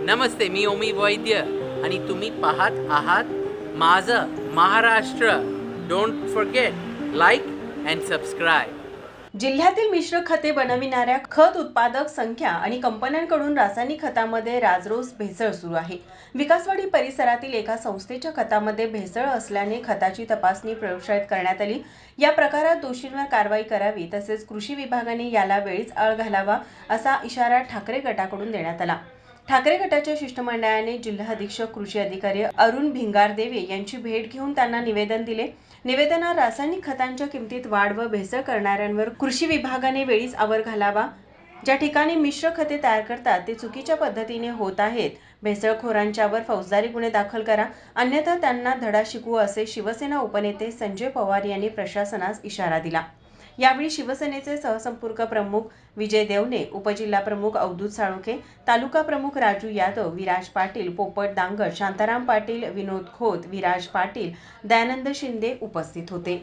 नमस्ते, मी ओमी वैद्य आणि तुम्ही पाहत आहात माझं Maharashtra. Don't forget like and subscribe. जिल्ह्यातील मिश्र खते बनविणाऱ्या खत उत्पादक संख्या आणि कंपन्यांकडून रासायनिक खतामध्ये राजरोस भेसळ सुरू आहे. विकासवाडी परिसरातील एका संस्थेच्या खतामध्ये भेसळ असल्याने खताची तपासणी प्रयोगशाळेत करण्यात आली. या प्रकारात दोषींवर कारवाई करावी तसेच कृषी विभागाने याला वेळीच आळ घालावा असा इशारा ठाकरे गटाकडून देण्यात आला. ठाकरे गटाच्या शिष्टमंडळाने जिल्हा अधीक्षक कृषी अधिकारी अरुण भिंगारदेवे यांची भेट घेऊन त्यांना निवेदन दिले. निवेदनात रासायनिक खतांच्या किमतीत वाढ व भेसळ करणाऱ्यांवर कृषी विभागाने वेळीच आवर घालावा. ज्या ठिकाणी मिश्र खते तयार करतात ते चुकीच्या पद्धतीने होत आहेत. भेसळखोरांच्यावर फौजदारी गुन्हे दाखल करा, अन्यथा त्यांना धडा शिकवू असे शिवसेना उपनेते संजय पवार यांनी प्रशासनास इशारा दिला. यावेळी शिवसेनेचे सहसंपर्क प्रमुख विजय देवणे, उपजिल्हा प्रमुख अवधूत साळुंखे, तालुका प्रमुख राजू यादव, विराज पाटील, पोपट दांगट, शांताराम पाटील, विनोद खोत, विराज पाटील, दयानंद शिंदे उपस्थित होते.